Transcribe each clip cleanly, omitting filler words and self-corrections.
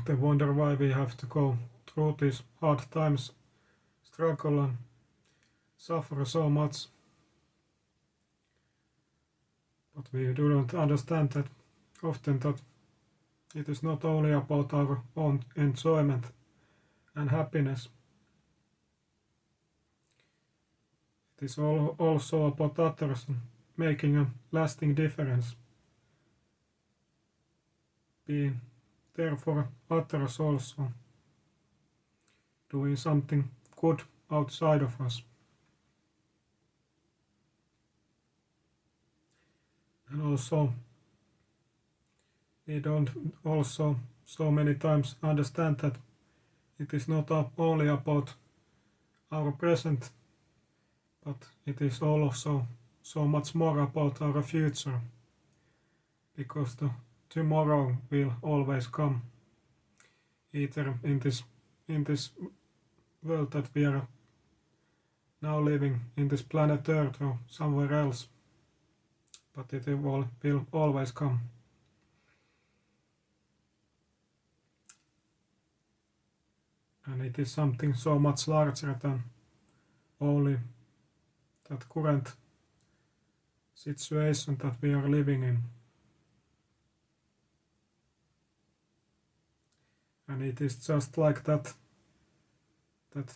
they wonder why we have to go through these hard times, struggle and suffer so much. But we do not understand that often that it is not only about our own enjoyment and happiness. It is also about others and making a lasting difference. Being there for others also. Doing something good outside of us. And also, we don't also so many times understand that it is not only about our present, but it is also so much more about our future, because the tomorrow will always come, either in this world that we are now living, in this planet Earth or somewhere else, but it will always come. And it is something so much larger than only that current situation that we are living in. And it is just like that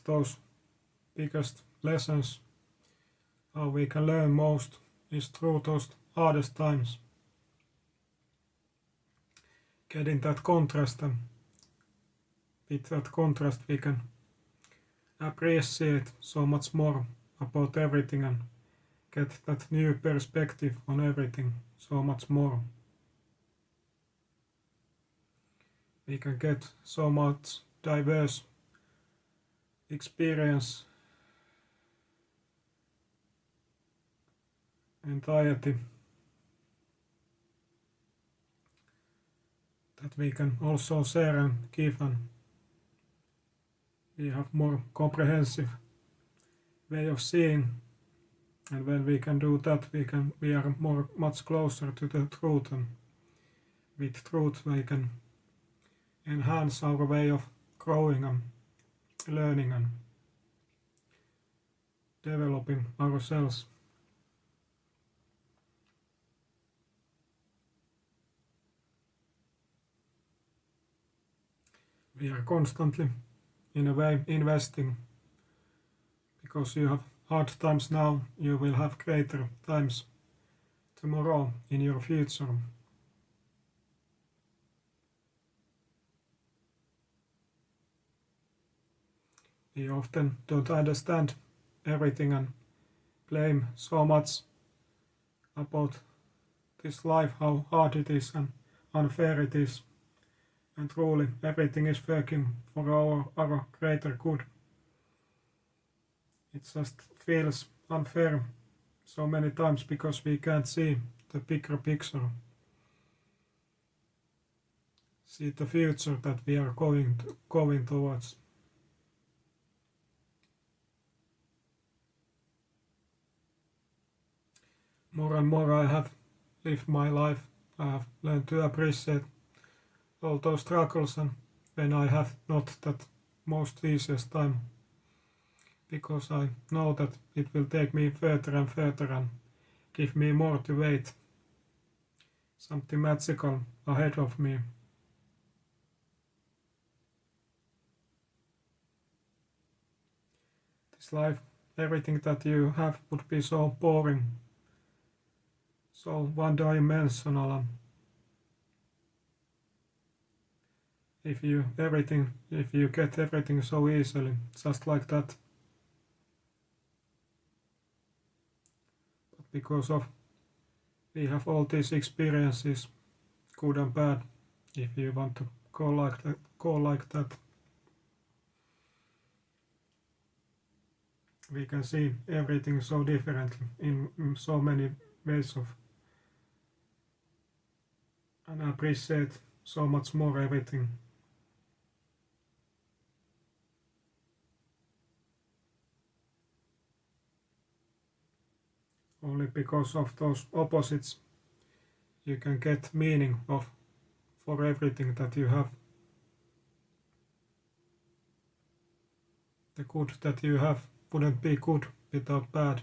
those biggest lessons, how we can learn most, is through those hardest times. Getting that contrast, and with that contrast we can appreciate so much more about everything and get that new perspective on everything so much more. We can get so much diverse experience, entirety, that we can also share and give, and we have more comprehensive way of seeing, and when we can do that we are much closer to the truth, and with truth we can enhance our way of growing and learning and developing ourselves. We are constantly, in a way, investing, because you have hard times now, you will have greater times tomorrow in your future. We often don't understand everything and blame so much about this life, how hard it is and unfair it is, and truly everything is working for our greater good. It just feels unfair so many times because we can't see the bigger picture, see the future that we are going towards. More and more I have lived my life, I have learned to appreciate all those struggles, and when I have not that most easiest time, because I know that it will take me further and further and give me more to wait, something magical ahead of me. This life, everything that you have would be so boring, so one-dimensional. If you get everything so easily, just like that. But because of we have all these experiences, good and bad, if you want to go like that, we can see everything so differently in so many ways of, and appreciate so much more everything. Only because of those opposites you can get meaning for everything that you have. the good that you have wouldn't be good without bad,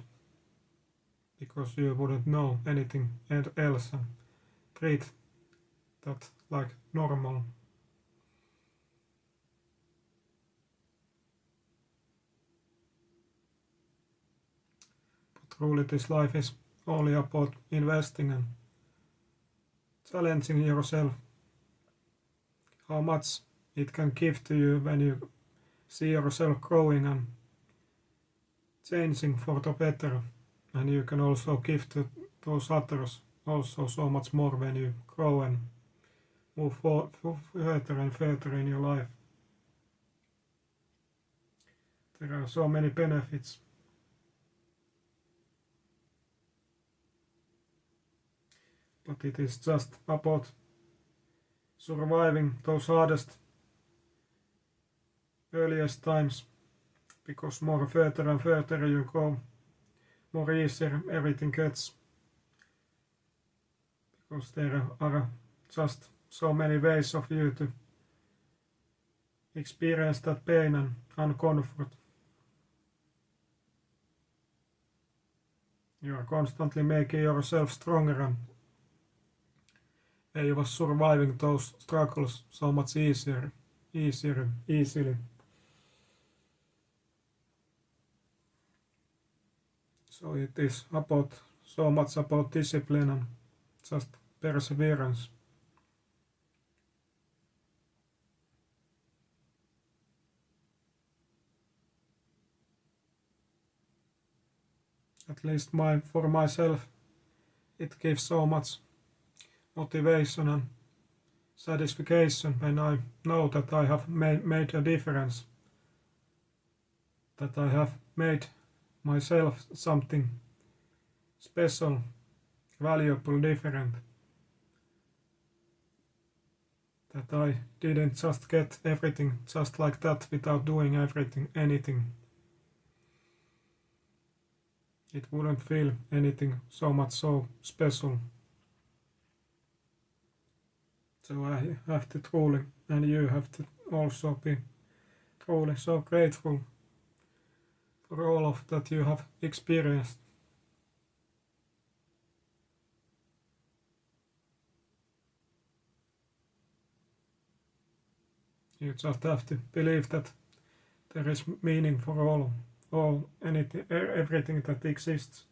because you wouldn't know anything else and treat that like normal. But truly this life is only about investing and challenging yourself, how much it can give to you when you see yourself growing and changing for the better, and you can also give to those others also so much more when you grow and move further and further in your life. There are so many benefits. But it is just about surviving those hardest earliest times, because more further and further you go, more easier everything gets, because there are just so many ways of you to experience that pain and uncomfort. You are constantly making yourself stronger, and you are surviving those struggles so much easily. So it is about so much about discipline and just perseverance. At least for myself, it gives so much motivation and satisfaction when I know that I have made a difference, that I have made myself something special, valuable, different, that I didn't just get everything just like that without doing anything. It wouldn't feel anything so much so special. So I have to truly, and you have to also be truly so grateful for all of that you have experienced. You just have to believe that there is meaning for everything that exists,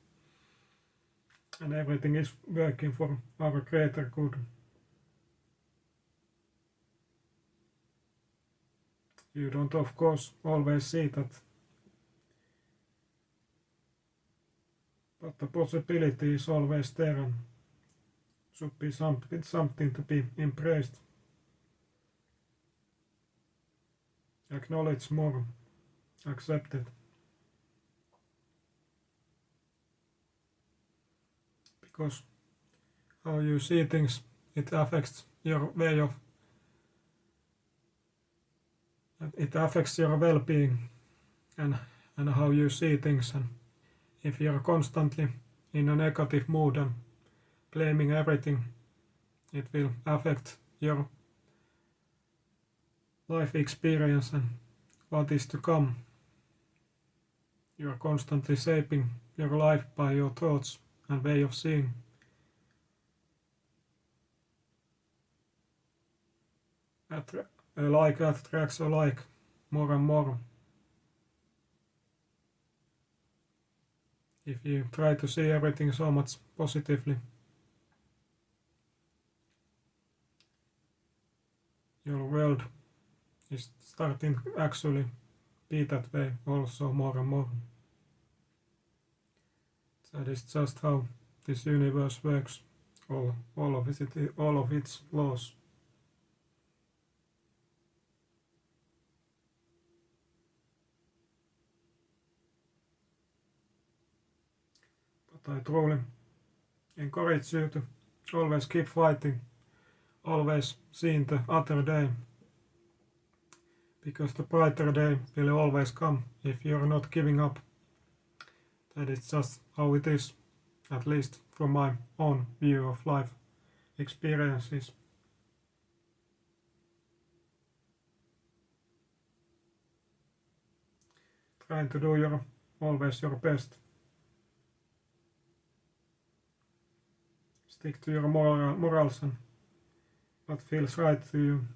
and everything is working for our greater good. You don't, of course, always see that, but the possibility is always there and should be something to be embraced, acknowledged more, accepted. Because how you see things, it affects your way of, it affects your well-being and how you see things. And if you're constantly in a negative mood and blaming everything, it will affect your life experience and what is to come. You are constantly shaping your life by your thoughts and way of seeing. Like attracts alike more and more. If you try to see everything so much positively, your world is starting actually be that way also more and more. That is just how this universe works, all of its laws. But I truly encourage you to always keep fighting, always seeing the other day, because the brighter day will always come if you're not giving up. That is just how it is, at least from my own view of life experiences. trying to do always your best. Stick to your morals and what feels right to you.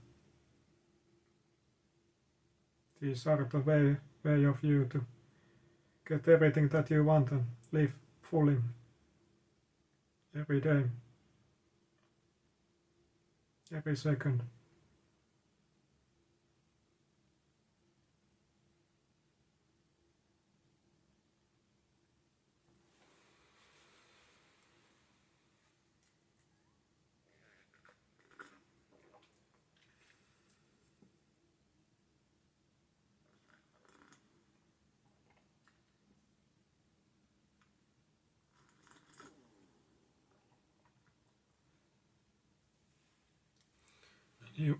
These are the way of you to get everything that you want and live fully every day, every second.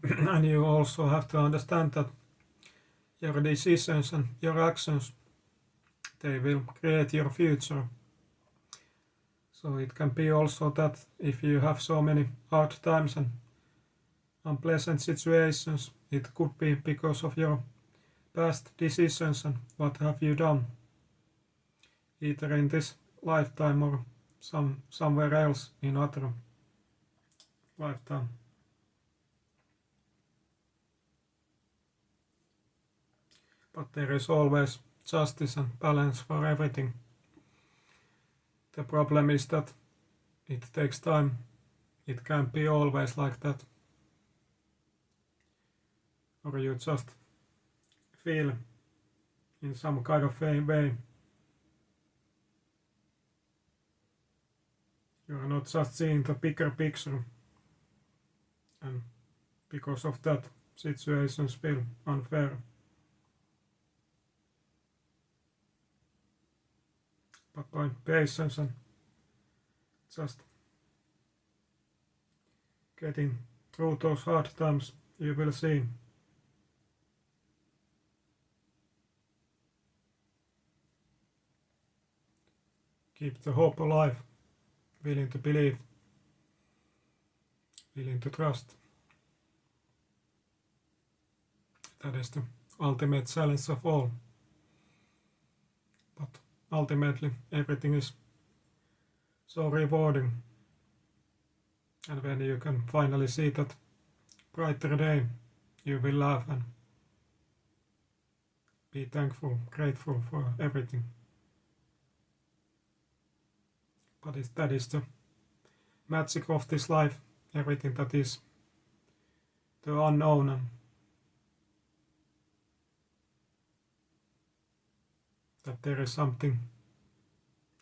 And you also have to understand that your decisions and your actions, they will create your future. So it can be also that if you have so many hard times and unpleasant situations, it could be because of your past decisions and what have you done, either in this lifetime or somewhere else in other lifetime. But there is always justice and balance for everything. The problem is that it takes time. It can't be always like that. Or you just feel in some kind of way. You are not just seeing the bigger picture, and because of that, situations feel unfair. But by patience and just getting through those hard times, you will see keep the hope alive, willing to believe, willing to trust. That is the ultimate challenge of all. But ultimately, everything is so rewarding. And when you can finally see that brighter day, you will laugh and be thankful, grateful for everything. But that is the magic of this life, everything that is the unknown and that there is something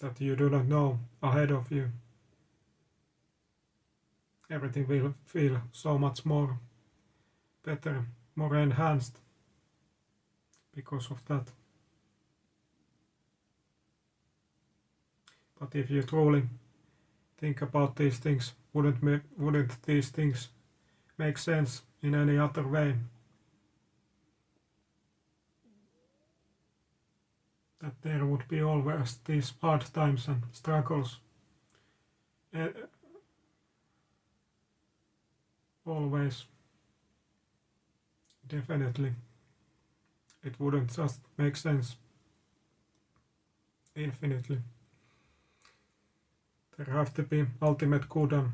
that you do not know ahead of you. Everything will feel so much more better, more enhanced because of that. But if you truly think about these things, wouldn't these things make sense in any other way? That there would be always these hard times and struggles. Always. Definitely. It wouldn't just make sense infinitely. There have to be ultimate good and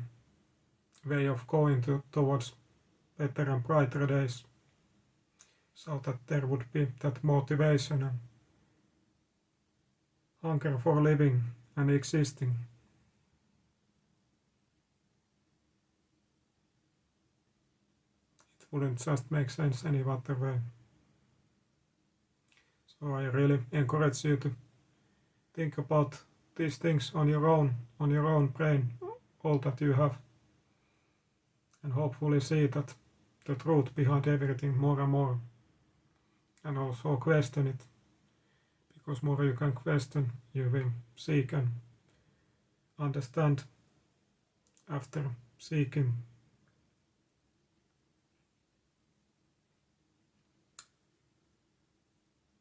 way of going towards better and brighter days, so that there would be that motivation and hunger for living and existing. It wouldn't just make sense any other way. So I really encourage you to think about these things on your own brain, all that you have, and hopefully see that the truth behind everything more and more, and also question it, because more you can question, you will seek and understand after seeking.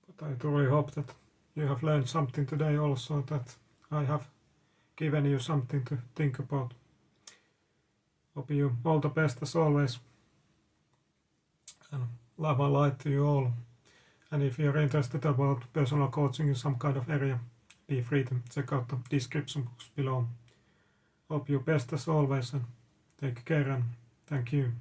But I truly hope that you have learned something today also, that I have given you something to think about. Hope you all the best as always, and love and light to you all. And if you're interested about personal coaching in some kind of area, be free to check out the description box below. Hope you best as always and take care and thank you.